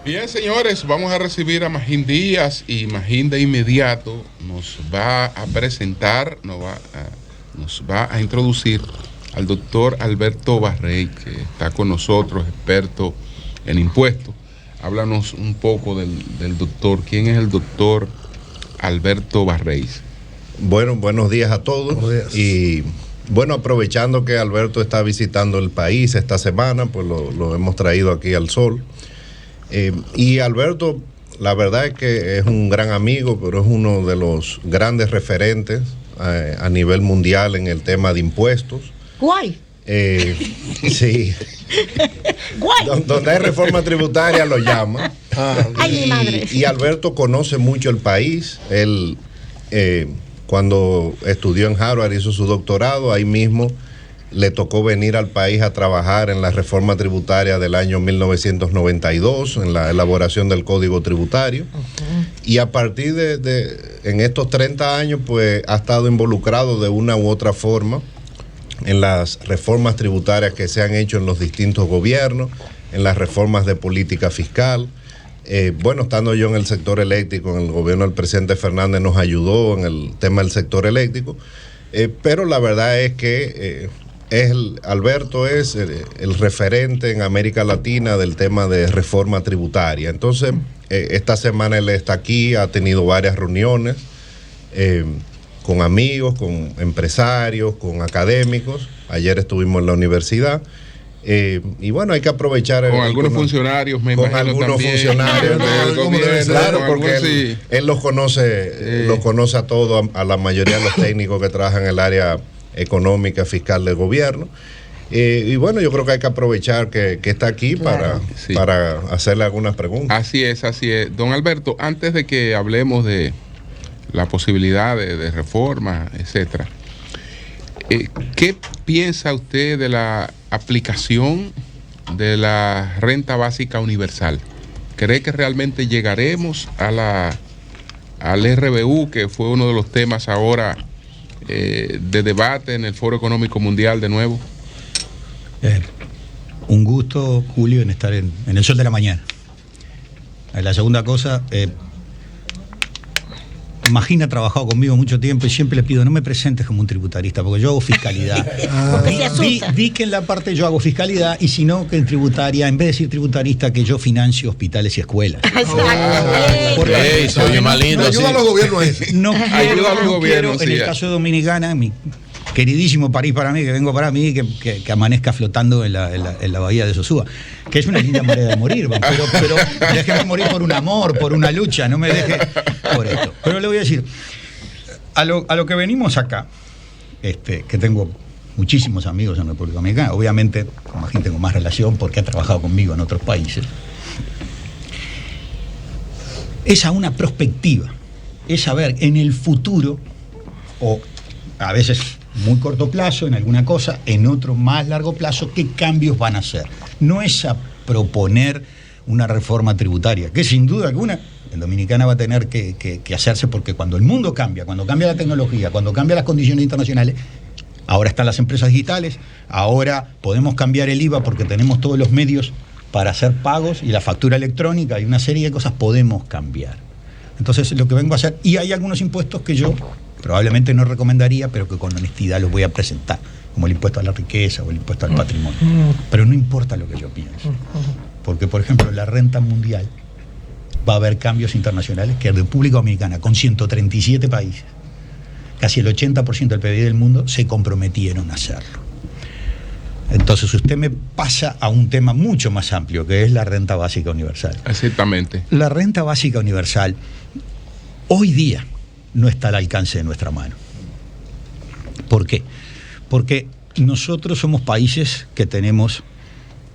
Bien, señores, vamos a recibir a Magín Díaz, y Magín de inmediato nos va a presentar, nos va a introducir al doctor Alberto Barrey, que está con nosotros, experto en impuestos. Háblanos un poco del doctor. ¿Quién es el doctor Alberto Barrey? Bueno, buenos días a todos. Buenos días. Y bueno, aprovechando que Alberto está visitando el país esta semana, pues lo hemos traído aquí al sol. Y Alberto, la verdad es que es un gran amigo, pero es uno de los grandes referentes a nivel mundial en el tema de impuestos. Guay. Sí. Guay. Donde hay reforma tributaria lo llama. Ay, mi madre. Y Alberto conoce mucho el país. Él, cuando estudió en Harvard, hizo su doctorado, ahí mismo le tocó venir al país a trabajar en la reforma tributaria del año 1992, en la elaboración del Código Tributario. Y a partir en estos 30 años, pues ha estado involucrado de una u otra forma en las reformas tributarias que se han hecho en los distintos gobiernos, en las reformas de política fiscal. Bueno, estando yo en el sector eléctrico, en el gobierno del presidente Fernández nos ayudó en el tema del sector eléctrico, pero la verdad es que Alberto es el referente en América Latina del tema de reforma tributaria. Entonces, esta semana él está aquí, ha tenido varias reuniones con amigos, con empresarios, con académicos. Ayer estuvimos en la universidad. Y bueno, hay que aprovechar. Con algunos funcionarios, me imagino. Con algunos también, funcionarios del gobierno, claro, porque sí. él los conoce a todos, a la mayoría de los técnicos que trabajan en el área económica, fiscal del gobierno. Y bueno, yo creo que hay que aprovechar que está aquí para hacerle algunas preguntas. Así es. Don Alberto, antes de que hablemos de la posibilidad de reforma, etcétera, ¿qué piensa usted de la aplicación de la renta básica universal? ¿Cree que realmente llegaremos al RBU, que fue uno de los temas ahora de debate en el Foro Económico Mundial de nuevo? Un gusto, Julio, en estar en el sol de la mañana. La segunda cosa, Magín ha trabajado conmigo mucho tiempo y siempre le pido, no me presentes como un tributarista, porque yo hago fiscalidad. Vi que en la parte yo hago fiscalidad, y si no, que en tributaria, en vez de decir tributarista, que yo financio hospitales y escuelas. Soy más lindo. Ayuda a los gobiernos. No quiero, en el caso de Dominicana, mi queridísimo París para mí, que vengo para mí, que amanezca flotando en la bahía de Sosúa, que es una linda manera de morir, pero déjeme morir por un amor, por una lucha, no me deje por esto. Pero le voy a decir, a lo que venimos acá, que tengo muchísimos amigos en República Dominicana, obviamente con Magín tengo más relación porque ha trabajado conmigo en otros países, es a una perspectiva, es saber en el futuro, o a veces muy corto plazo en alguna cosa, en otro más largo plazo, qué cambios van a hacer. No es a proponer una reforma tributaria, que sin duda alguna en Dominicana va a tener que hacerse, porque cuando el mundo cambia, cuando cambia la tecnología, cuando cambian las condiciones internacionales, ahora están las empresas digitales, ahora podemos cambiar el IVA porque tenemos todos los medios para hacer pagos y la factura electrónica y una serie de cosas podemos cambiar. Entonces, lo que vengo a hacer, y hay algunos impuestos que yo probablemente no recomendaría, pero que con honestidad los voy a presentar, como el impuesto a la riqueza o el impuesto al patrimonio. Pero no importa lo que yo piense, porque, por ejemplo, la renta mundial, va a haber cambios internacionales que República Dominicana, con 137 países, casi el 80% del PIB del mundo, se comprometieron a hacerlo. Entonces usted me pasa a un tema mucho más amplio, que es la renta básica universal. Exactamente. La renta básica universal hoy día no está al alcance de nuestra mano. ¿Por qué? Porque nosotros somos países que tenemos...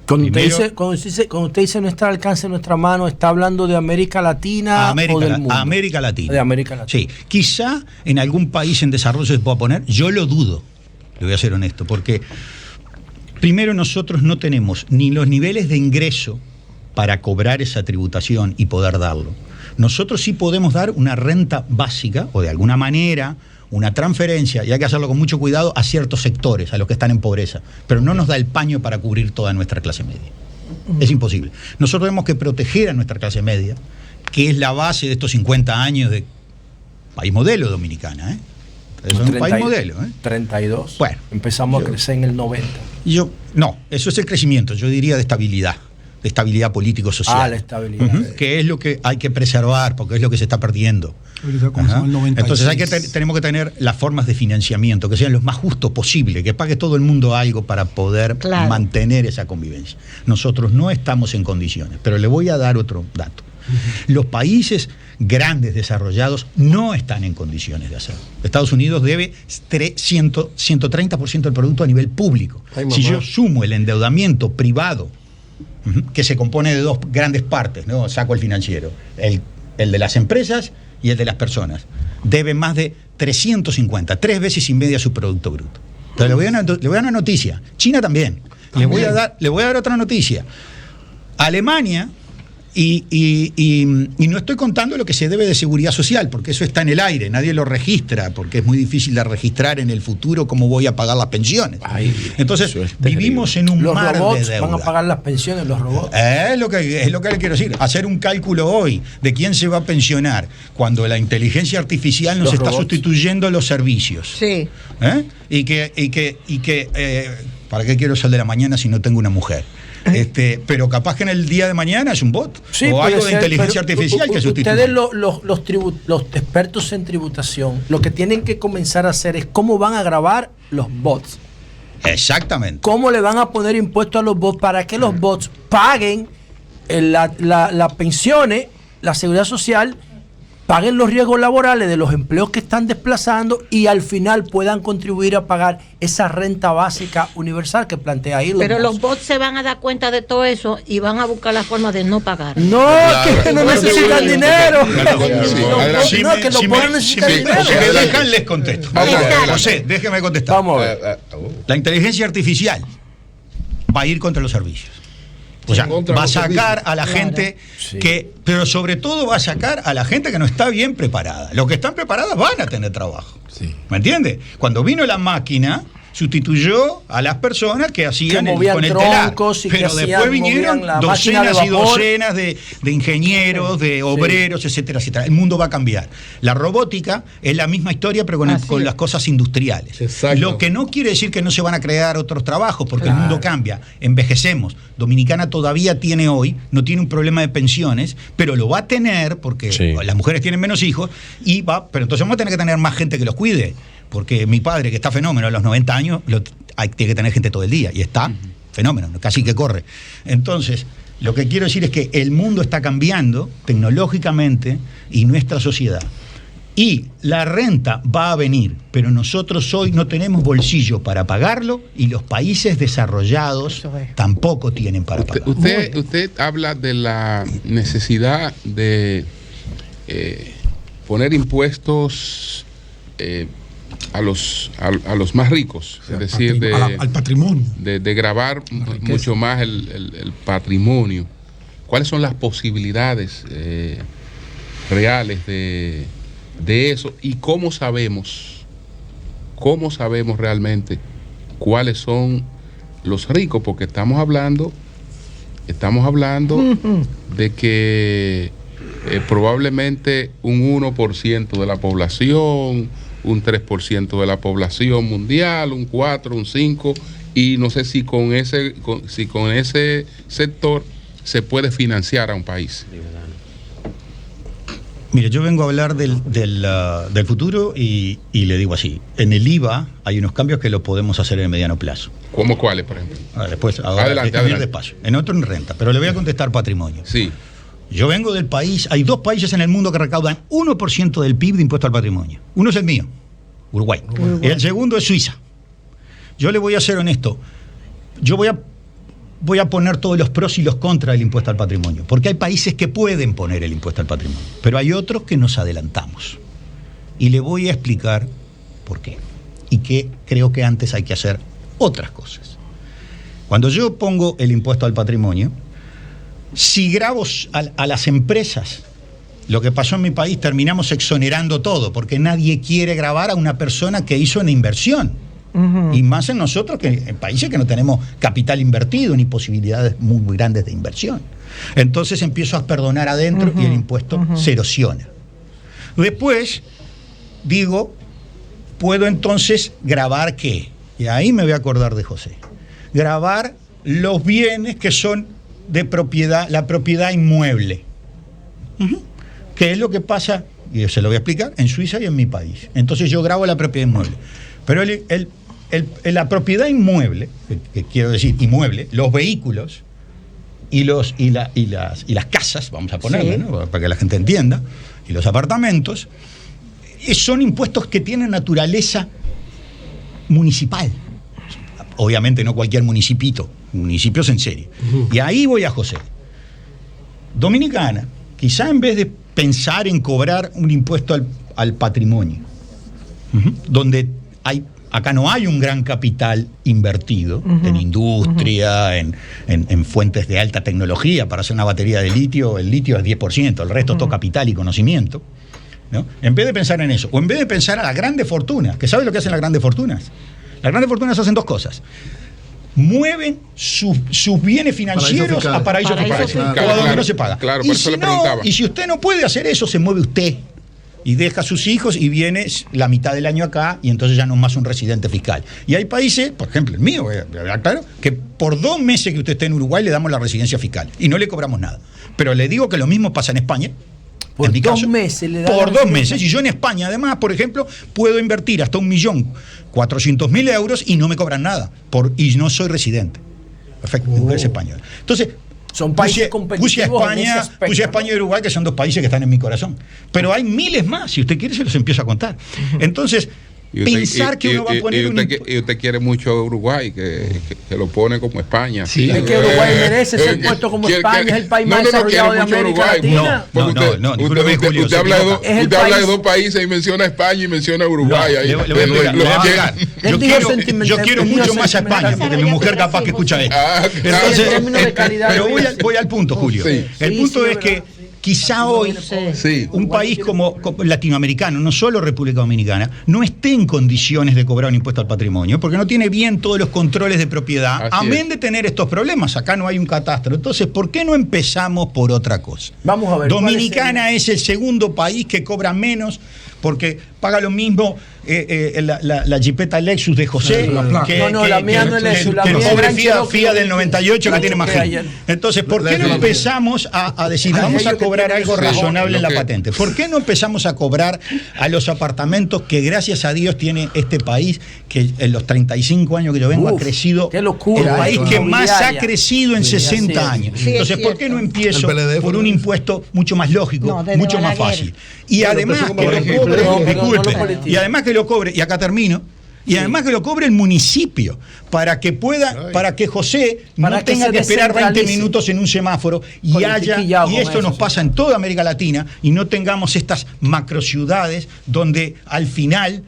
Cuando usted dice no está al alcance de nuestra mano, ¿está hablando de América Latina o del mundo? América Latina. De América Latina. Sí. Quizá en algún país en desarrollo se pueda poner, yo lo dudo, le voy a ser honesto, porque primero nosotros no tenemos ni los niveles de ingreso para cobrar esa tributación y poder darlo. Nosotros sí podemos dar una renta básica, o de alguna manera una transferencia, y hay que hacerlo con mucho cuidado, a ciertos sectores, a los que están en pobreza, pero no nos da el paño para cubrir toda nuestra clase media. Es imposible. Nosotros tenemos que proteger a nuestra clase media, que es la base de estos 50 años de país modelo Dominicana, ¿eh? Es un país modelo, ¿eh? 32. Bueno, empezamos a crecer en el 90. No, eso es el crecimiento, yo diría de estabilidad político-social. La estabilidad. Que es lo que hay que preservar, porque es lo que se está perdiendo. Entonces tenemos que tener las formas de financiamiento que sean los más justos posible, que pague todo el mundo algo para poder mantener esa convivencia. Nosotros no estamos en condiciones, pero le voy a dar otro dato. Los países grandes desarrollados no están en condiciones de hacerlo. Estados Unidos debe 130% del producto a nivel público. Si yo sumo el endeudamiento privado, que se compone de dos grandes partes, ¿no? Saco el financiero, el de las empresas y el de las personas, debe más de 350, 3 veces y media su producto bruto. Pero le voy a dar una noticia. China también. Le voy a dar otra noticia. Alemania, y no estoy contando lo que se debe de seguridad social, porque eso está en el aire, nadie lo registra, porque es muy difícil de registrar en el futuro cómo voy a pagar las pensiones. Entonces, vivimos en un mar de deuda. ¿Los robots van a pagar las pensiones, los robots? Es lo que le quiero decir. Hacer un cálculo hoy de quién se va a pensionar cuando la inteligencia artificial nos está sustituyendo los servicios. Sí. Y que ¿para qué quiero ser de la mañana si no tengo una mujer? Pero capaz que en el día de mañana es un bot o algo de inteligencia artificial que sustituye. Ustedes los expertos en tributación lo que tienen que comenzar a hacer es cómo van a grabar los bots. Exactamente. Cómo le van a poner impuestos a los bots para que los bots paguen las pensiones, la seguridad social, paguen los riesgos laborales de los empleos que están desplazando y al final puedan contribuir a pagar esa renta básica universal que plantea Elon Musk. Pero los bots se van a dar cuenta de todo eso y van a buscar la forma de no pagar. No, que no necesitan dinero. Que los bots necesitan dinero. Si me dejan, les contesto. José, déjeme contestar. Vamos a ver. La inteligencia artificial va a ir contra los servicios. O sea, va a sacar a la gente pero sobre todo va a sacar a la gente que no está bien preparada. Los que están preparadas van a tener trabajo. ¿Me entiendes? Cuando vino la máquina, sustituyó a las personas que hacían con el telar. Pero después vinieron docenas y docenas de ingenieros, de obreros, etcétera, etcétera. El mundo va a cambiar. La robótica es la misma historia, pero con las cosas industriales. Lo que no quiere decir que no se van a crear otros trabajos, porque el mundo cambia. Envejecemos. Dominicana todavía no tiene un problema de pensiones, pero lo va a tener porque las mujeres tienen menos hijos, pero entonces vamos a tener que tener más gente que los cuide. Porque mi padre, que está fenómeno a los 90 años, tiene que tener gente todo el día. Y está fenómeno, casi que corre. Entonces, lo que quiero decir es que el mundo está cambiando tecnológicamente y nuestra sociedad. Y la renta va a venir, pero nosotros hoy no tenemos bolsillo para pagarlo y los países desarrollados tampoco tienen para pagarlo. Usted habla de la necesidad de poner impuestos a los más ricos, es decir, al patrimonio, de gravar mucho más el patrimonio. ¿Cuáles son las posibilidades reales de eso y cómo sabemos realmente cuáles son los ricos? Porque estamos hablando de que probablemente un 1% de la población, un 3% de la población mundial, un 4, un 5, y no sé si con ese sector se puede financiar a un país. Mire, yo vengo a hablar del futuro y le digo así: en el IVA hay unos cambios que lo podemos hacer en el mediano plazo. ¿Cómo cuáles, por ejemplo? Adelante. Despacio. En otro en renta, pero le voy a contestar patrimonio. Sí. Yo vengo del país, hay 2 países en el mundo que recaudan 1% del PIB de impuesto al patrimonio. Uno es el mío, Uruguay. Y el segundo es Suiza. Yo le voy a ser honesto. Yo voy a poner todos los pros y los contras del impuesto al patrimonio, porque hay países que pueden poner el impuesto al patrimonio, pero hay otros que nos adelantamos. Y le voy a explicar por qué. Y que creo que antes hay que hacer otras cosas. Cuando yo pongo el impuesto al patrimonio, si grabo a las empresas lo que pasó en mi país, terminamos exonerando todo, porque nadie quiere grabar a una persona que hizo una inversión. Y más en nosotros, que en países que no tenemos capital invertido ni posibilidades muy grandes de inversión. Entonces empiezo a perdonar adentro y el impuesto se erosiona. Después digo, puedo entonces grabar ¿qué? Y ahí me voy a acordar de José. Grabar los bienes que son de propiedad, la propiedad inmueble. ¿Qué es lo que pasa? Y se lo voy a explicar, en Suiza y en mi país. Entonces yo grabo la propiedad inmueble. Pero la propiedad inmueble, que quiero decir inmueble, los vehículos y las casas, vamos a ponerle, ¿no? Para que la gente entienda, y los apartamentos, son impuestos que tienen naturaleza municipal. Obviamente no cualquier municipito, municipios en serie. Y ahí voy a José. Dominicana, quizá en vez de pensar en cobrar un impuesto al patrimonio, donde acá no hay un gran capital invertido en industria, en fuentes de alta tecnología. Para hacer una batería de litio, el litio es 10%, el resto es todo capital y conocimiento, ¿no? En vez de pensar en eso, o en vez de pensar a las grandes fortunas, que ¿sabes lo que hacen las grandes fortunas? Las grandes fortunas hacen dos cosas. Mueven sus bienes financieros a paraísos fiscales, a donde no se paga. Claro, por eso le preguntaba. Y si usted no puede hacer eso, se mueve usted y deja a sus hijos y viene la mitad del año acá y entonces ya no es más un residente fiscal. Y hay países, por ejemplo el mío, claro, que por 2 meses que usted esté en Uruguay le damos la residencia fiscal y no le cobramos nada. Pero le digo que lo mismo pasa en España. Por 2 meses le dan. Por 2 meses. Y yo en España, además, por ejemplo, puedo invertir hasta 1.400.000 euros y no me cobran nada. Y no soy residente. Perfecto, mi mujer es española. Entonces, son países competitivos en ese aspecto. Puse a España y Uruguay, que son 2 países que están en mi corazón. Pero hay miles más. Si usted quiere, se los empiezo a contar. Entonces, pensar que uno va a poner y usted quiere mucho a Uruguay, que lo pone como España. Sí, es que Uruguay merece ser puesto como España, es el país más desarrollado de América Latina. Usted habla de 2 países y menciona España y menciona Uruguay. Yo quiero mucho más a España, porque mi mujer capaz que escucha esto. Pero voy al punto, Julio. El punto es que quizá hoy un país como latinoamericano, no solo República Dominicana, no esté en condiciones de cobrar un impuesto al patrimonio, porque no tiene bien todos los controles de propiedad, amén de tener estos problemas. Acá no hay un catastro. Entonces, ¿por qué no empezamos por otra cosa? Vamos a ver. Dominicana es el segundo país que cobra menos, porque paga lo mismo la Jeepeta Lexus de José. La mía no es Lexus, la mía es pobre FIA del 98 que tiene más gente. Entonces, ¿por qué no empezamos a decir, vamos a cobrar algo razonable en la patente? ¿Por qué no empezamos a cobrar a los apartamentos que gracias a Dios tiene este país, que en los 35 años que yo vengo ha crecido, el país que más ha crecido en 60 años? Entonces, ¿por qué no empiezo por un impuesto mucho más lógico, mucho más fácil? Y además que lo cobre, y acá termino, y además que lo cobre el municipio, para que José no tenga que esperar 20 minutos en un semáforo y esto nos pasa en toda América Latina, y no tengamos estas macrociudades donde al final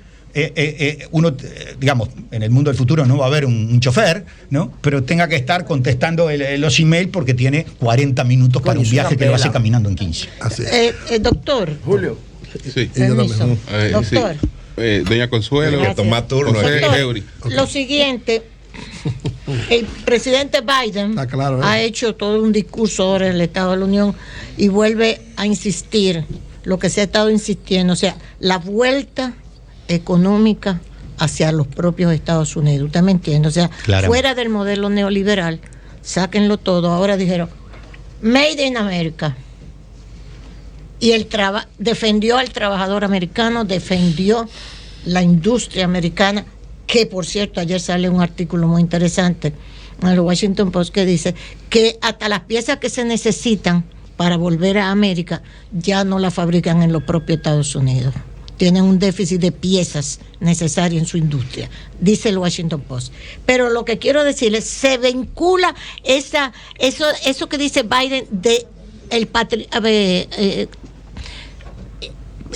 uno, digamos, en el mundo del futuro no va a haber un chofer, ¿no? Pero tenga que estar contestando los emails porque tiene 40 minutos para un viaje que lo hace caminando en 15. Doctor Julio. Sí. Doctor. Doña Consuelo, tomar turno. Doctor, lo siguiente, el presidente Biden ha hecho todo un discurso ahora en el Estado de la Unión y vuelve a insistir lo que se ha estado insistiendo, o sea, la vuelta económica hacia los propios Estados Unidos. ¿Usted me entiende? O sea, fuera del modelo neoliberal, sáquenlo todo. Ahora dijeron, Made in America. Y defendió al trabajador americano, defendió la industria americana, que por cierto ayer sale un artículo muy interesante en el Washington Post que dice que hasta las piezas que se necesitan para volver a América ya no las fabrican en los propios Estados Unidos. Tienen un déficit de piezas necesarias en su industria, dice el Washington Post. Pero lo que quiero decirles, se vincula eso que dice Biden de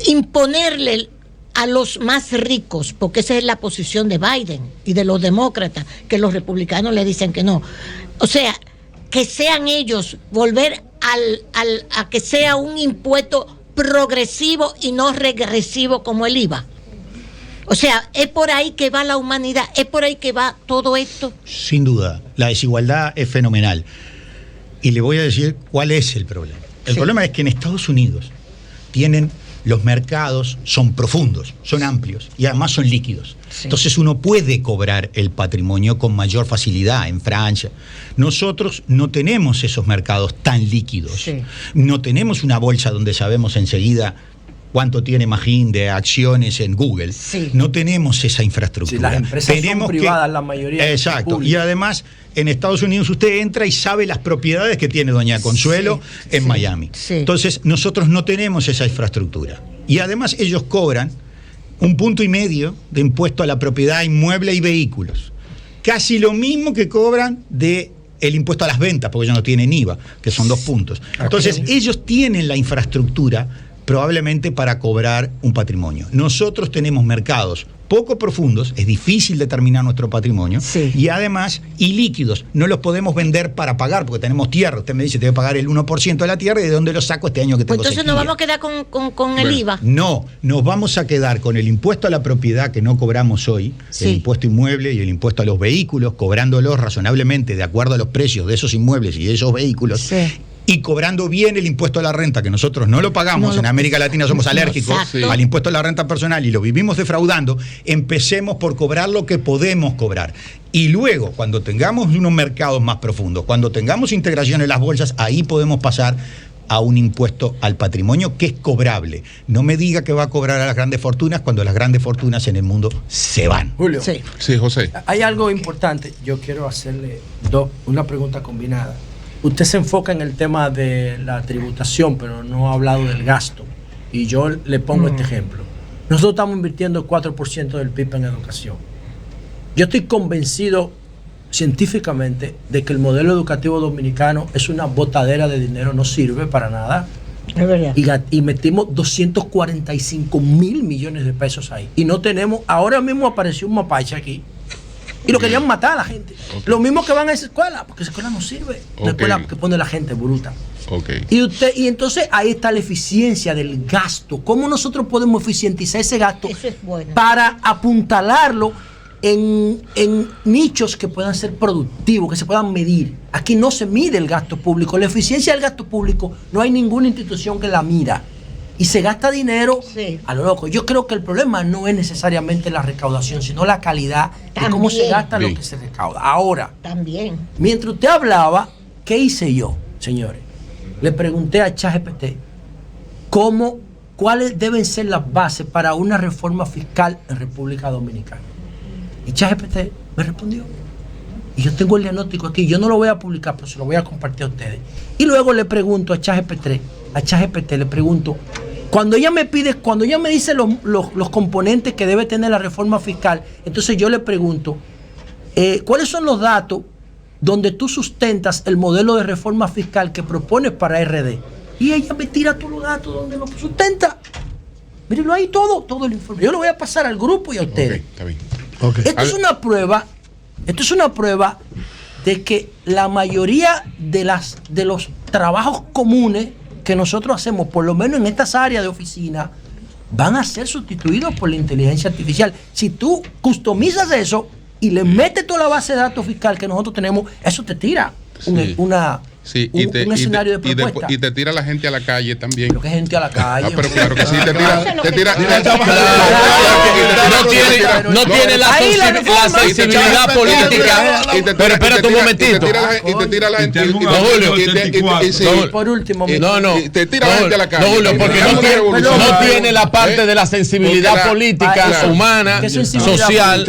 imponerle a los más ricos, porque esa es la posición de Biden y de los demócratas, que los republicanos le dicen que no. O sea, que sean ellos, volver a que sea un impuesto progresivo y no regresivo como el IVA. O sea, es por ahí que va la humanidad, es por ahí que va todo esto. Sin duda, la desigualdad es fenomenal. Y le voy a decir cuál es el problema. El problema es que en Estados Unidos los mercados son profundos, son amplios y además son líquidos. Sí. Entonces uno puede cobrar el patrimonio con mayor facilidad en Francia. Nosotros no tenemos esos mercados tan líquidos. Sí. No tenemos una bolsa donde sabemos enseguida cuánto tiene Magín de acciones en Google. Sí. No tenemos esa infraestructura. Sí, las empresas son privadas, la mayoría. Exacto. Y además, en Estados Unidos usted entra y sabe las propiedades que tiene doña Consuelo en Miami. Sí. Entonces, nosotros no tenemos esa infraestructura. Y además ellos cobran 1,5 puntos de impuesto a la propiedad inmueble y vehículos. Casi lo mismo que cobran de el impuesto a las ventas, porque ellos no tienen IVA, que son 2 puntos. Entonces, ellos tienen la infraestructura probablemente para cobrar un patrimonio. Nosotros tenemos mercados poco profundos, es difícil determinar nuestro patrimonio, y además ilíquidos, no los podemos vender para pagar, porque tenemos tierra. Usted me dice, te voy a pagar el 1% de la tierra, ¿y de dónde lo saco este año que tengo entonces sequía? ¿Nos vamos a quedar con el IVA? No, nos vamos a quedar con el impuesto a la propiedad que no cobramos hoy, el impuesto inmueble y el impuesto a los vehículos, cobrándolos razonablemente de acuerdo a los precios de esos inmuebles y de esos vehículos, y cobrando bien el impuesto a la renta, que nosotros no lo pagamos, en América Latina somos alérgicos al impuesto a la renta personal y lo vivimos defraudando. Empecemos por cobrar lo que podemos cobrar. Y luego, cuando tengamos unos mercados más profundos, cuando tengamos integración en las bolsas, ahí podemos pasar a un impuesto al patrimonio que es cobrable. No me diga que va a cobrar a las grandes fortunas cuando las grandes fortunas en el mundo se van. Julio, sí, José. Hay algo importante. Yo quiero hacerle una pregunta combinada. Usted se enfoca en el tema de la tributación, pero no ha hablado del gasto. Y yo le pongo este ejemplo. Nosotros estamos invirtiendo el 4% del PIB en educación. Yo estoy convencido científicamente de que el modelo educativo dominicano es una botadera de dinero, no sirve para nada. Es verdad. Y metimos 245,000 millones de pesos ahí. Y no tenemos, ahora mismo apareció un mapache aquí. Y lo querían matar a la gente. Lo mismo que van a esa escuela, porque esa escuela no sirve. Una escuela que pone a la gente bruta. Y entonces ahí está la eficiencia del gasto. ¿Cómo nosotros podemos eficientizar ese gasto para apuntalarlo en nichos que puedan ser productivos, que se puedan medir? Aquí no se mide el gasto público. La eficiencia del gasto público no hay ninguna institución que la mida. Y se gasta dinero a lo loco. Yo creo que el problema no es necesariamente la recaudación, sino la calidad de cómo se gasta lo que se recauda. Ahora, mientras usted hablaba, ¿qué hice yo, señores? Le pregunté a ChatGPT cuáles deben ser las bases para una reforma fiscal en República Dominicana. Y ChatGPT me respondió. Y yo tengo el diagnóstico aquí. Yo no lo voy a publicar, pero se lo voy a compartir a ustedes. Y luego le pregunto a ChatGPT le pregunto, cuando ella me dice los componentes que debe tener la reforma fiscal, entonces yo le pregunto, ¿cuáles son los datos donde tú sustentas el modelo de reforma fiscal que propones para RD? Y ella me tira todos los datos donde lo sustenta. Mírenlo ahí todo el informe. Yo lo voy a pasar al grupo y a ustedes. Está bien. Esto es una prueba de que la mayoría de los trabajos comunes que nosotros hacemos, por lo menos en estas áreas de oficina, van a ser sustituidos por la inteligencia artificial. Si tú customizas eso y le metes toda la base de datos fiscal que nosotros tenemos, eso te tira un escenario de propuesta. Y te tira la gente a la calle también. Pero que gente a la calle. Pero claro que sí, te tira. No tiene la sensibilidad política. Pero espérate un momentito. Y te tira la gente. Por último, te tira la gente a la calle. No, Julio, porque no tiene la parte de la sensibilidad política, humana, social,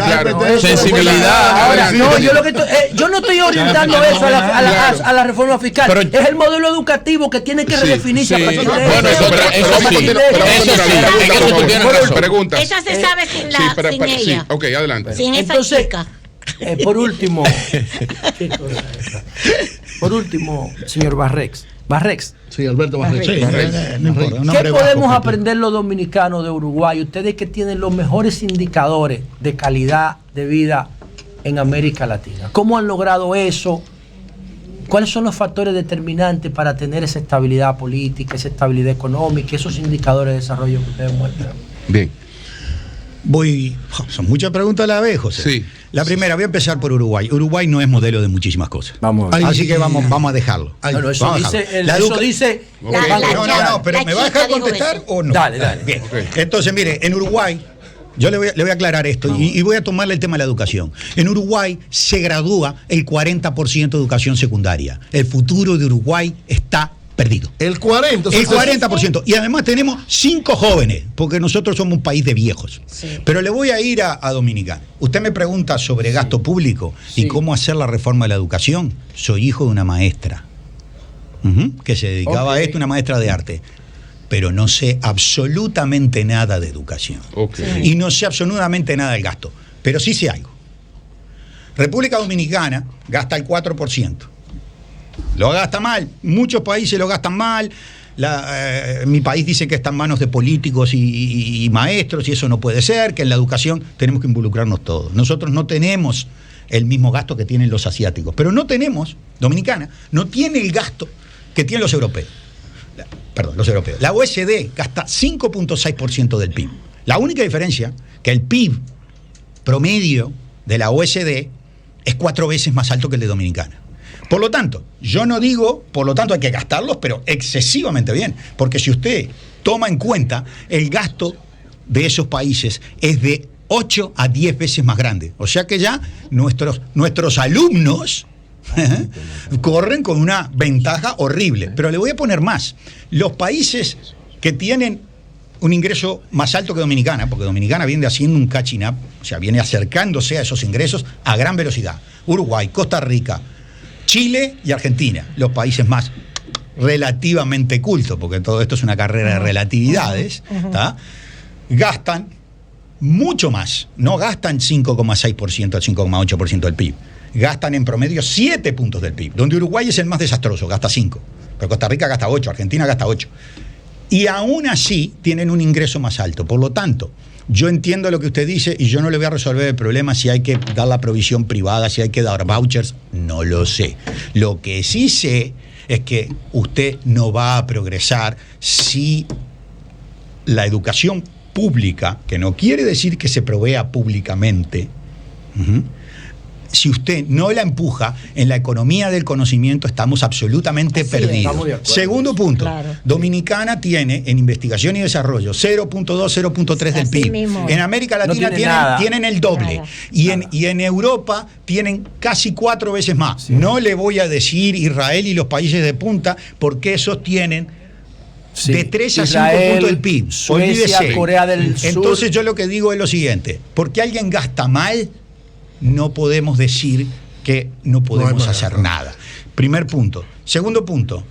sensibilidad. Yo no estoy orientando eso a la reforma fiscal. Pero es el modelo educativo que tiene que redefinirse. Bueno, eso tú tienes razón. Pregunta. Esa se sabe sin ella. Ok, adelante. Sin esa chica. Por último, señor Barrex. Sí, Alberto Barrex. ¿Qué podemos aprender los dominicanos de Uruguay? Ustedes que tienen los mejores indicadores de calidad de vida en América Latina. ¿Cómo han logrado eso? ¿Cuáles son los factores determinantes para tener esa estabilidad política, esa estabilidad económica, esos indicadores de desarrollo que ustedes muestran? Bien. Son muchas preguntas a la vez, José. Sí. La primera, voy a empezar por Uruguay. Uruguay no es modelo de muchísimas cosas. Así que vamos a dejarlo. No, eso dice. No, pero ¿me va a dejar contestar o no? Dale. Bien. Entonces, mire, en Uruguay, yo le voy a aclarar esto y voy a tomarle el tema de la educación. En Uruguay se gradúa el 40% de educación secundaria. El futuro de Uruguay está perdido. El 40%. El 40%. Y además tenemos 5 jóvenes, porque nosotros somos un país de viejos. Sí. Pero le voy a ir a Dominicana. Usted me pregunta sobre gasto público y cómo hacer la reforma de la educación. Soy hijo de una maestra que se dedicaba a esto, una maestra de arte. Pero no sé absolutamente nada de educación. Y no sé absolutamente nada del gasto. Pero sí sé algo. República Dominicana gasta el 4%. Lo gasta mal, muchos países lo gastan mal. Mi país dice que está en manos de políticos y maestros, y eso no puede ser, que en la educación tenemos que involucrarnos todos. Nosotros no tenemos el mismo gasto que tienen los asiáticos, pero Dominicana no tiene el gasto que tienen los europeos. Los europeos. La OECD gasta 5.6% del PIB. La única diferencia que el PIB promedio de la OECD es 4 veces más alto que el de Dominicana. Por lo tanto, yo no digo, hay que gastarlos, pero excesivamente bien. Porque si usted toma en cuenta, el gasto de esos países es de 8 a 10 veces más grande. O sea que ya nuestros alumnos corren con una ventaja horrible. Pero le voy a poner más. Los países que tienen un ingreso más alto que Dominicana, porque Dominicana viene haciendo un catching up, o sea, viene acercándose a esos ingresos a gran velocidad. Uruguay, Costa Rica, Chile y Argentina, los países más relativamente cultos, porque todo esto es una carrera de relatividades, gastan mucho más. No gastan 5,6% al 5,8% del PIB. Gastan en promedio 7 puntos del PIB, donde Uruguay es el más desastroso, gasta 5. Pero Costa Rica gasta 8, Argentina gasta 8. Y aún así tienen un ingreso más alto. Por lo tanto, yo entiendo lo que usted dice y yo no le voy a resolver el problema si hay que dar la provisión privada, si hay que dar vouchers, no lo sé. Lo que sí sé es que usted no va a progresar si la educación pública, que no quiere decir que se provea públicamente, si usted no la empuja en la economía del conocimiento, estamos absolutamente perdidos. Segundo punto, Dominicana tiene en investigación y desarrollo 0.2, 0.3 del PIB. En América Latina tienen el doble. Y en Europa tienen casi 4 veces más. No le voy a decir Israel y los países de punta, porque esos tienen de 3 a 5 puntos del PIB. Suecia, Corea del Sur. Entonces yo lo que digo es lo siguiente: porque alguien gasta mal, no podemos decir que no podemos hacer nada. Primer punto. Segundo punto,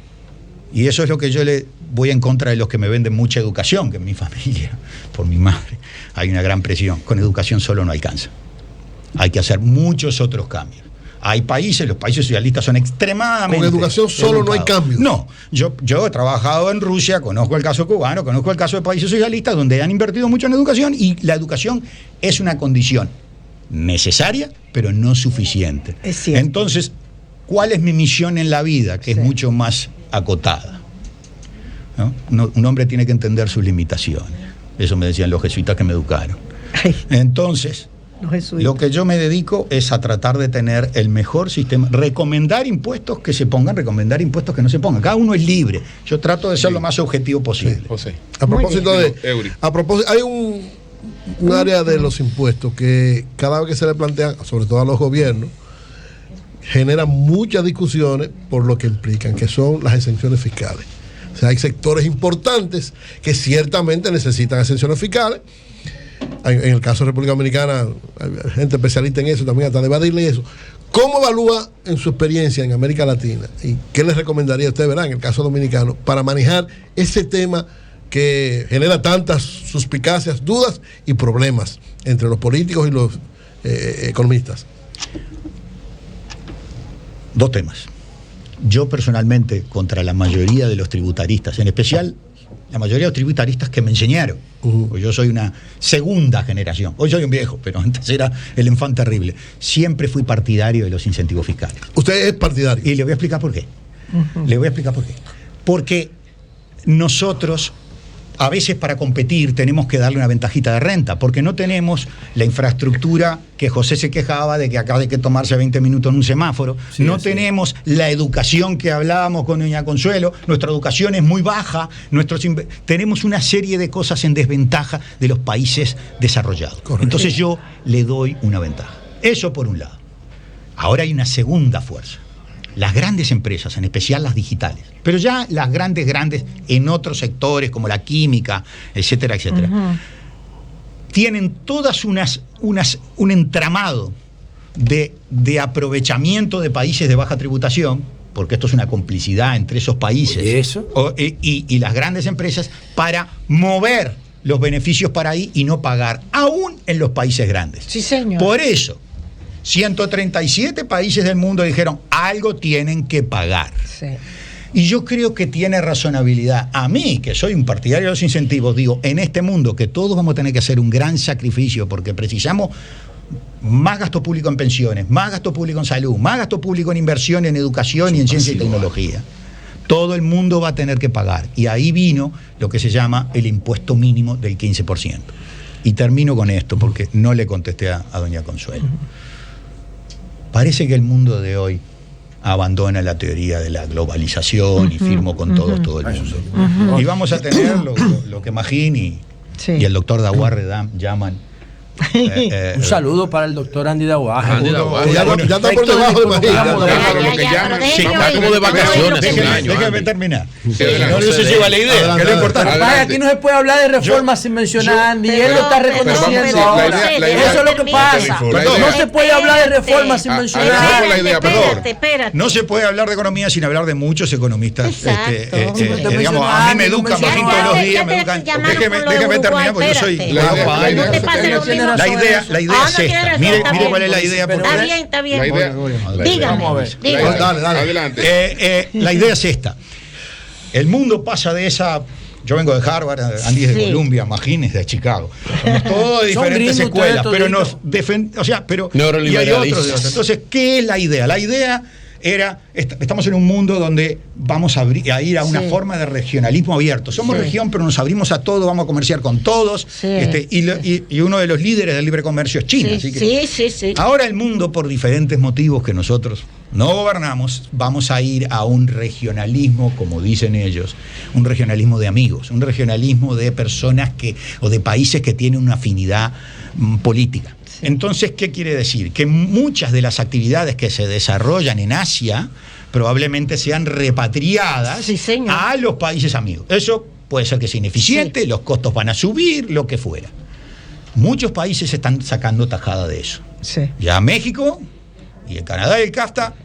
y eso es lo que yo le voy en contra de los que me venden mucha educación, que en mi familia, por mi madre, hay una gran presión. Con educación solo no alcanza. Hay que hacer muchos otros cambios. Hay países, los países socialistas son extremadamente... Con educación solo no hay cambio. No, yo he trabajado en Rusia, conozco el caso cubano, conozco el caso de países socialistas donde han invertido mucho en educación, y la educación es una condición necesaria, pero no suficiente. Entonces, ¿cuál es mi misión en la vida? Que es mucho más acotada, ¿no? Un hombre tiene que entender sus limitaciones. Eso me decían los jesuitas que me educaron. Entonces, lo que yo me dedico es a tratar de tener el mejor sistema, recomendar impuestos que se pongan, recomendar impuestos que no se pongan. Cada uno es libre. Yo trato de ser lo más objetivo posible. A propósito hay un área de los impuestos que cada vez que se le plantean, sobre todo a los gobiernos, genera muchas discusiones por lo que implican, que son las exenciones fiscales. O sea, hay sectores importantes que ciertamente necesitan exenciones fiscales. En el caso de República Dominicana, hay gente especialista en eso también, hasta debatirle eso. ¿Cómo evalúa en su experiencia en América Latina y qué les recomendaría a usted, ¿verdad?, en el caso dominicano, para manejar ese tema que genera tantas suspicacias, dudas y problemas entre los políticos y los economistas? 2 temas. Yo personalmente, contra la mayoría de los tributaristas, en especial la mayoría de los tributaristas que me enseñaron. Pues yo soy una segunda generación. Hoy soy un viejo, pero antes era el enfant terrible. Siempre fui partidario de los incentivos fiscales. ¿Usted es partidario? Y le voy a explicar por qué. Le voy a explicar por qué. Porque nosotros, a veces para competir, tenemos que darle una ventajita de renta, porque no tenemos la infraestructura que José se quejaba de que acá hay que tomarse 20 minutos en un semáforo. Sí, no tenemos la educación que hablábamos con doña Consuelo. Nuestra educación es muy baja. Tenemos una serie de cosas en desventaja de los países desarrollados. Correcto. Entonces yo le doy una ventaja. Eso por un lado. Ahora hay una segunda fuerza. Las grandes empresas, en especial las digitales, pero ya las grandes en otros sectores como la química, etcétera, etcétera, tienen todas un entramado de aprovechamiento de países de baja tributación, porque esto es una complicidad entre esos países y las grandes empresas, para mover los beneficios para ahí y no pagar, aún en los países grandes. Sí, señor. Por eso 137 países del mundo dijeron, algo tienen que pagar. Sí. Y yo creo que tiene razonabilidad. A mí, que soy un partidario de los incentivos, digo, en este mundo que todos vamos a tener que hacer un gran sacrificio porque precisamos más gasto público en pensiones, más gasto público en salud, más gasto público en inversión, en educación y en ciencia y tecnología. Todo el mundo va a tener que pagar. Y ahí vino lo que se llama el impuesto mínimo del 15%. Y termino con esto, porque no le contesté a doña Consuelo. Parece que el mundo de hoy abandona la teoría de la globalización y firmó con todos todo el mundo. Y vamos a tener lo que Magín y el doctor Daguarre llaman un saludo para el doctor Andy Daguarre. Ya está por debajo de Magín. Está como de vacaciones. Déjame terminar. No se lleva la idea. Que lo importante. Aquí no se puede hablar de reformas sin mencionar a Andy. Él lo está reconociendo ahora. Eso es lo que pasa. No se puede hablar de reformas sin mencionar. Espérate. No se puede hablar de economía sin hablar de muchos economistas. Digamos, a mí me educa Magín todos los días. Déjeme terminar porque yo soy. La idea es esta. Mire cuál es la idea. Está bien. Dígame. Dale. Adelante. La idea es esta. El mundo pasa de esa... Yo vengo de Harvard, Andy es de Columbia, Magín es de Chicago. Somos todos de diferentes escuelas, pero nos defendemos... O sea, pero... Y hay otros de otros. Entonces, ¿qué es la idea? La idea era, estamos en un mundo donde vamos a ir a una forma de regionalismo abierto. Somos región, pero nos abrimos a todo, vamos a comerciar con todos. Y uno de los líderes del libre comercio es China. Así que ahora el mundo, por diferentes motivos que nosotros no gobernamos, vamos a ir a un regionalismo, como dicen ellos, un regionalismo de amigos, un regionalismo de personas o de países que tienen una afinidad política. Entonces, ¿qué quiere decir? Que muchas de las actividades que se desarrollan en Asia probablemente sean repatriadas a los países amigos. Eso puede ser que sea ineficiente, los costos van a subir, lo que fuera. Muchos países están sacando tajada de eso. Ya México y el Canadá y el CAFTA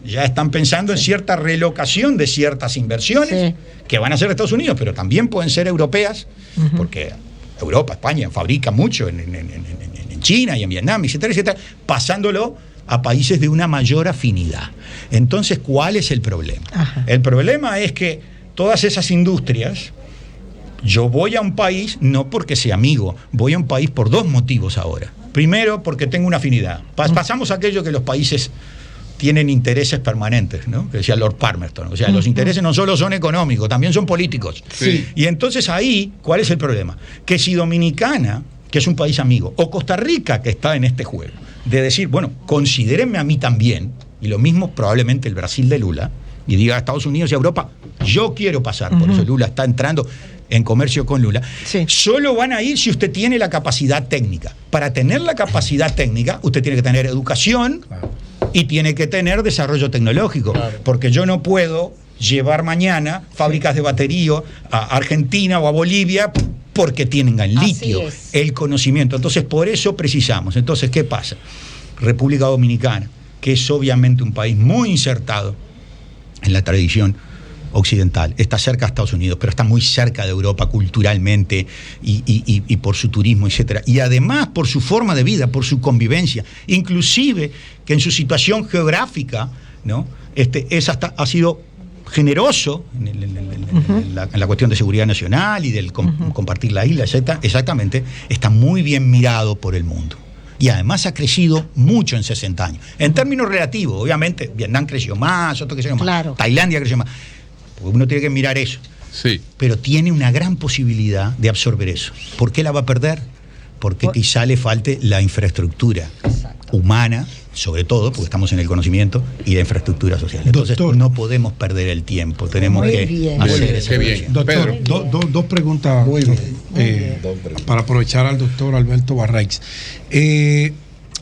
ya están pensando en cierta relocación de ciertas inversiones que van a ser de Estados Unidos, pero también pueden ser europeas, porque Europa, España fabrica mucho en China y en Vietnam, etcétera, etcétera, pasándolo a países de una mayor afinidad. Entonces, ¿cuál es el problema? El problema es que todas esas industrias, yo voy a un país no porque sea amigo, voy a un país por dos motivos ahora. Primero, porque tengo una afinidad. Pasamos a aquello que los países tienen intereses permanentes, ¿no? Que decía Lord Palmerston. O sea, los intereses no solo son económicos, también son políticos. Y entonces ahí, ¿cuál es el problema? Que si Dominicana, que es un país amigo, o Costa Rica, que está en este juego, de decir, bueno, considérenme a mí también, y lo mismo probablemente el Brasil de Lula, y diga a Estados Unidos y a Europa, yo quiero pasar, por eso Lula está entrando en comercio con Lula, solo van a ir si usted tiene la capacidad técnica. Para tener la capacidad técnica, usted tiene que tener educación y tiene que tener desarrollo tecnológico, porque yo no puedo llevar mañana fábricas de batería a Argentina o a Bolivia porque tienen el litio, el conocimiento. Entonces, por eso precisamos. Entonces, ¿qué pasa? República Dominicana, que es obviamente un país muy insertado en la tradición occidental, está cerca de Estados Unidos, pero está muy cerca de Europa culturalmente y por su turismo, etcétera. Y además por su forma de vida, por su convivencia, inclusive que en su situación geográfica, ¿no? Ha sido generoso en la cuestión de seguridad nacional y del compartir la isla, exactamente, está muy bien mirado por el mundo. Y además ha crecido mucho en 60 años. En términos relativos, obviamente, Vietnam creció más, otro creció más, claro. Tailandia creció más. Porque uno tiene que mirar eso. Sí. Pero tiene una gran posibilidad de absorber eso. ¿Por qué la va a perder? Porque quizá le falte la infraestructura humana, sobre todo, porque estamos en el conocimiento, y la infraestructura social. Entonces, no podemos perder el tiempo. Tenemos que hacer eso. Doctor, dos preguntas para aprovechar al doctor Alberto Barraix.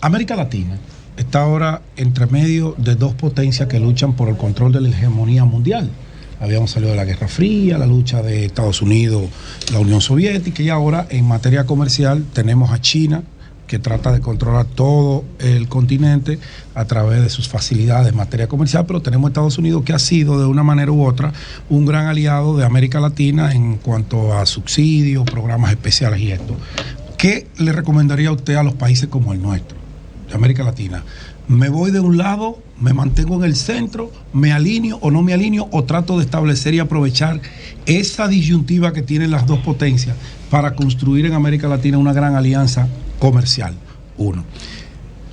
América Latina está ahora entre medio de dos potencias que luchan por el control de la hegemonía mundial. Habíamos salido de la Guerra Fría, la lucha de Estados Unidos, la Unión Soviética, y ahora en materia comercial tenemos a China, que trata de controlar todo el continente a través de sus facilidades en materia comercial, pero tenemos a Estados Unidos, que ha sido de una manera u otra un gran aliado de América Latina en cuanto a subsidios, programas especiales y esto. ¿Qué le recomendaría a usted a los países como el nuestro, de América Latina? ¿Me voy de un lado, me mantengo en el centro, me alineo o no me alineo, o trato de establecer y aprovechar esa disyuntiva que tienen las dos potencias para construir en América Latina una gran alianza comercial? Uno.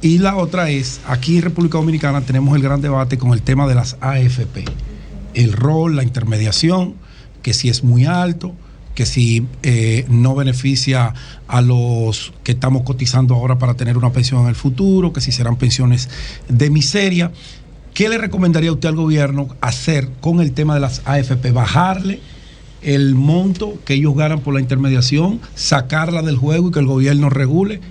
Y la otra es, aquí en República Dominicana tenemos el gran debate con el tema de las AFP, el rol, la intermediación, que si es muy alto, que si no beneficia a los que estamos cotizando ahora para tener una pensión en el futuro, que si serán pensiones de miseria. ¿Qué le recomendaría usted al gobierno hacer con el tema de las AFP? ¿Bajarle el monto que ellos ganan por la intermediación, sacarla del juego y que el gobierno regule?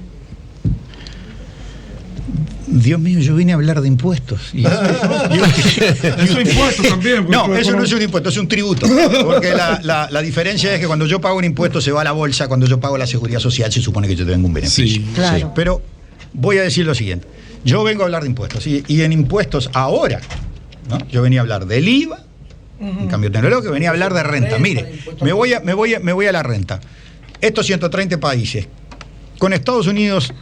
Dios mío, yo vine a hablar de impuestos. Eso es impuesto también. No, eso no es un impuesto, es un tributo. Porque la diferencia es que cuando yo pago un impuesto se va a la bolsa, cuando yo pago la seguridad social se supone que yo tengo un beneficio. Sí, claro. Sí. Pero voy a decir lo siguiente. Yo vengo a hablar de impuestos. Y en impuestos ahora, ¿no? Yo venía a hablar del IVA, en cambio tecnológico, venía a hablar de renta. Mire, me voy a la renta. Estos 130 países, con Estados Unidos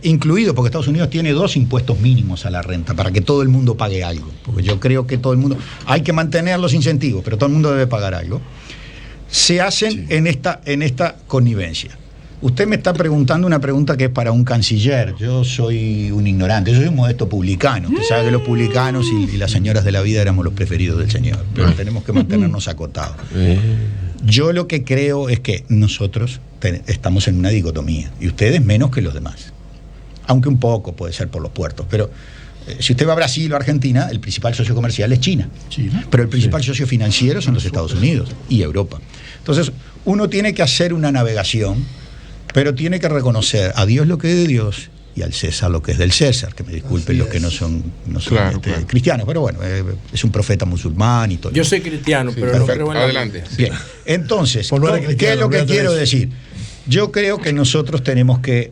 incluido, porque Estados Unidos tiene 2 impuestos mínimos a la renta para que todo el mundo pague algo, porque yo creo que todo el mundo, hay que mantener los incentivos, pero todo el mundo debe pagar algo. Se hacen en esta connivencia. Usted me está preguntando una pregunta que es para un canciller. Yo soy un ignorante, yo soy un modesto publicano. Usted sabe que los publicanos y las señoras de la vida éramos los preferidos del Señor, pero tenemos que mantenernos acotados. Yo lo que creo es que nosotros estamos en una dicotomía, y ustedes menos que los demás. Aunque un poco puede ser por los puertos, pero si usted va a Brasil o Argentina, el principal socio comercial es China. Pero el principal socio financiero son los Estados Unidos y Europa. Entonces, uno tiene que hacer una navegación, pero tiene que reconocer a Dios lo que es de Dios y al César lo que es del César, que me disculpen los que no son claro. Cristianos, pero bueno, es un profeta musulmán y todo. Yo soy cristiano, pero no creo en la... Adelante. Bien, entonces, ¿qué es lo que quiero decir? Yo creo que nosotros tenemos que,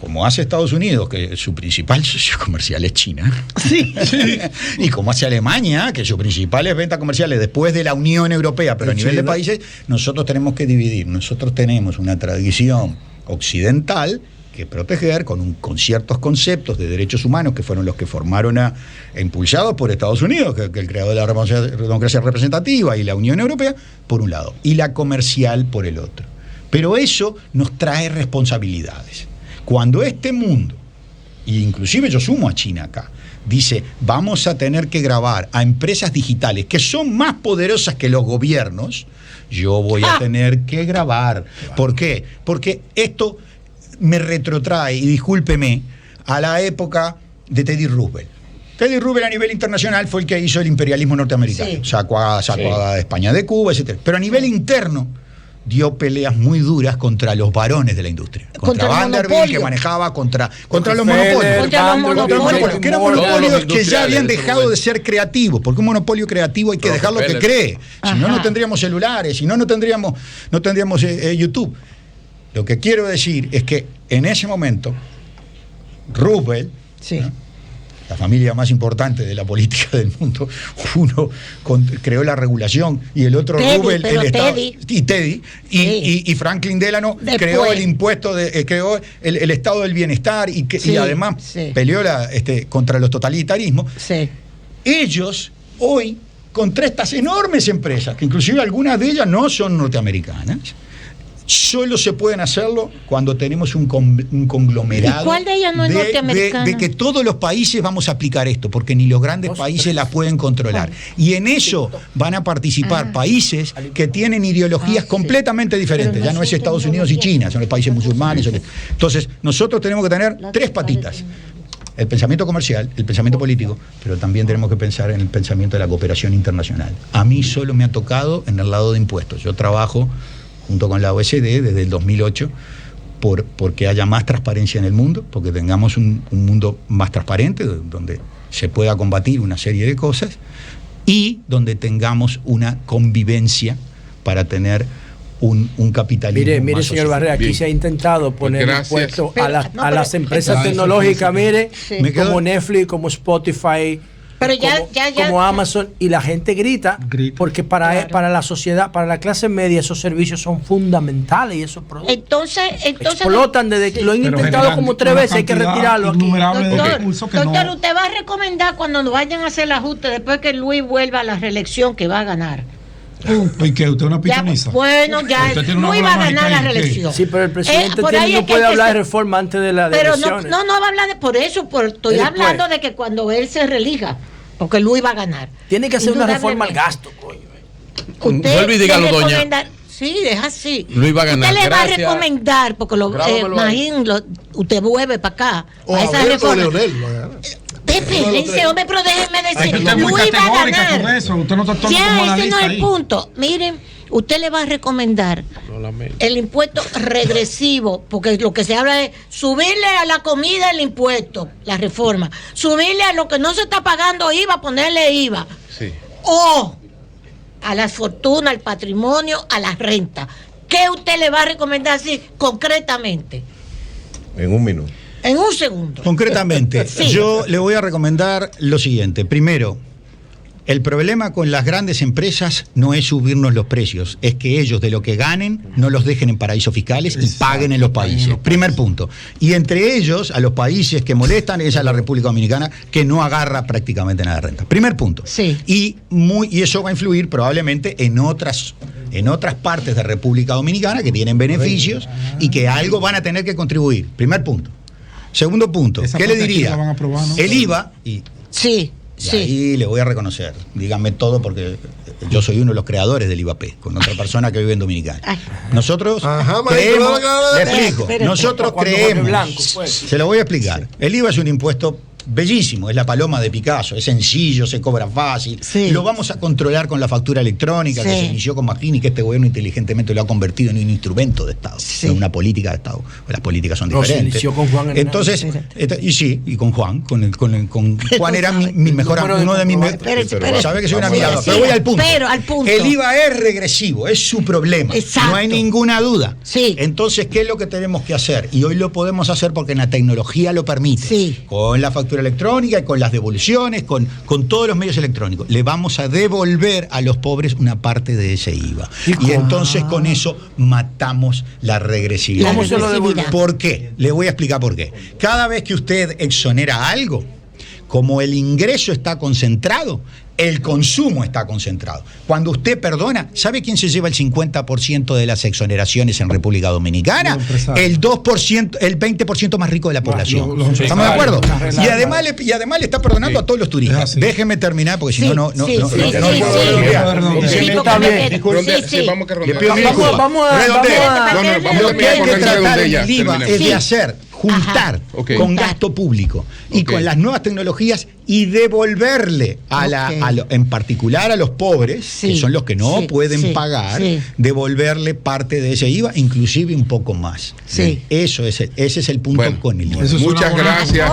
como hace Estados Unidos, que su principal socio comercial es China, sí. Y como hace Alemania, que sus principales ventas comerciales después de la Unión Europea, pero a nivel de países, nosotros tenemos que dividir. Nosotros tenemos una tradición occidental que proteger con ciertos conceptos de derechos humanos que fueron los que formaron impulsados por Estados Unidos, que el creador de la democracia representativa, y la Unión Europea, por un lado, y la comercial por el otro. Pero eso nos trae responsabilidades. Cuando este mundo, e inclusive yo sumo a China acá, dice, vamos a tener que grabar a empresas digitales que son más poderosas que los gobiernos, yo voy a tener que grabar. ¿Por qué? Porque esto me retrotrae, y discúlpeme, a la época de Teddy Roosevelt. Teddy Roosevelt a nivel internacional fue el que hizo el imperialismo norteamericano. Sí. Sacó a España de Cuba, etc. Pero a nivel interno dio peleas muy duras contra los varones de la industria. Contra Vanderbilt, que manejaba contra los monopolios. Que eran monopolios que ya habían dejado de ser creativos, porque un monopolio creativo hay que dejarlo que cree. Si no, no tendríamos celulares, si no, no tendríamos YouTube. Lo que quiero decir es que en ese momento, Roosevelt, ¿no?, la familia más importante de la política del mundo, uno creó la regulación y el otro Roosevelt, el Estado, y Teddy, y Franklin Delano creó el impuesto, creó el Estado del Bienestar y además peleó contra los totalitarismos. Ellos hoy contra estas enormes empresas, que inclusive algunas de ellas no son norteamericanas. Solo se pueden hacerlo cuando tenemos un conglomerado. ¿Y cuál de ellas no es norteamericana? De que todos los países vamos a aplicar esto, porque ni los grandes países la pueden controlar. Y en eso van a participar países que tienen ideologías completamente diferentes. Ya no es Estados Unidos y China, son los países musulmanes. Entonces, nosotros tenemos que tener 3 patitas. El pensamiento comercial, el pensamiento político, pero también tenemos que pensar en el pensamiento de la cooperación internacional. A mí solo me ha tocado en el lado de impuestos. Yo trabajo junto con la OECD desde el 2008 porque haya más transparencia en el mundo, porque tengamos un mundo más transparente, donde se pueda combatir una serie de cosas y donde tengamos una convivencia para tener un capitalismo. Mire, señor Barrera, aquí se ha intentado poner impuestos a las empresas tecnológicas, como Netflix, como Spotify, pero como Amazon, y la gente grita porque para la sociedad, para la clase media, esos servicios son fundamentales y esos productos explotan desde que lo han intentado como 3 veces, hay que retirarlo aquí. Doctor, usted va a recomendar cuando vayan a hacer el ajuste después que Luis vuelva a la reelección que va a ganar. ¿Y qué? ¿Usted es una pitoniza? Bueno, ya no iba a ganar la reelección. Sí, pero el presidente no puede hablar de reforma antes de la elección. Pero no va a hablar de por eso, estoy hablando de que cuando él se reelija, porque Luis va a ganar. Tiene que hacer una reforma al gasto, coño. Vuelve y dígalo, doña. Sí, es así. Luis va a ganar. Usted le va a recomendar, porque usted vuelve para acá. A esa reforma. Espérense, hombre, pero déjenme decir. Luis va a ganar. Usted no está como ese no es el punto. Miren, usted le va a recomendar el impuesto regresivo, porque lo que se habla es subirle a la comida el impuesto, la reforma, subirle a lo que no se está pagando IVA, ponerle IVA, o a la fortuna, al patrimonio, a la renta. ¿Qué usted le va a recomendar así concretamente? En un minuto. En un segundo. Concretamente, yo le voy a recomendar lo siguiente. Primero, el problema con las grandes empresas no es subirnos los precios, es que ellos de lo que ganen no los dejen en paraísos fiscales y paguen en los países. Primer punto. Y entre ellos, a los países que molestan, es a la República Dominicana, que no agarra prácticamente nada de renta. Primer punto. Y eso va a influir probablemente en otras partes de República Dominicana que tienen beneficios y que algo van a tener que contribuir. Primer punto. Segundo punto, ¿qué le diría? El IVA, ahí le voy a reconocer, díganme todo porque yo soy uno de los creadores del IVAP, con otra persona que vive en Dominicana. Nosotros creemos, le explico, nosotros creemos, se lo voy a explicar, el IVA es un impuesto bellísimo, es la paloma de Picasso, es sencillo, se cobra fácil, lo vamos a controlar con la factura electrónica que se inició con Magini y que este gobierno inteligentemente lo ha convertido en un instrumento de Estado, en una política de Estado. Las políticas son diferentes. Se inició con Juan Hernández. Entonces, y con Juan, con Juan era mi mejor amigo, uno de mis mejores. Sabe que soy una mirada, pero voy al punto. El IVA es regresivo, es su problema. No hay ninguna duda. Entonces, ¿qué es lo que tenemos que hacer? Y hoy lo podemos hacer porque la tecnología lo permite. Con la factura electrónica y con las devoluciones, con todos los medios electrónicos. Le vamos a devolver a los pobres una parte de ese IVA. Y entonces con eso matamos la regresividad. ¿Cómo se lo devuelve? ¿Por qué? Le voy a explicar por qué. Cada vez que usted exonera algo, como el ingreso está concentrado, el consumo está concentrado. Cuando usted perdona, ¿sabe quién se lleva el 50% de las exoneraciones en República Dominicana? El 2%, el 20% más rico de la población. ¿Estamos de acuerdo? Y además le está perdonando a todos los turistas. Déjenme terminar porque si no puedo Lo que hay que tratar en el IVA es de hacer juntar con gasto público y con las nuevas tecnologías y devolverle en particular a los pobres, que son los que no pueden pagar, devolverle parte de ese IVA, inclusive un poco más. Ese es el punto con el IVA.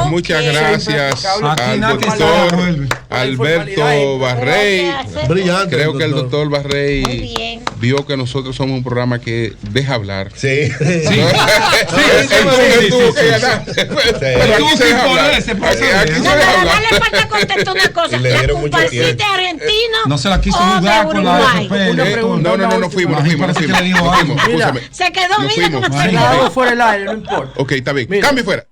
Muchas gracias al doctor Alberto Barrey. Creo que el doctor Barrey vio que nosotros somos un programa que deja hablar. Falta contestar una cosa. ¿Un pancito argentino? No se la quiso jugar con la No fuimos. Se quedó, mira cómo se quedó fuera del aire, no importa. Ok, está bien. Cambio fuera.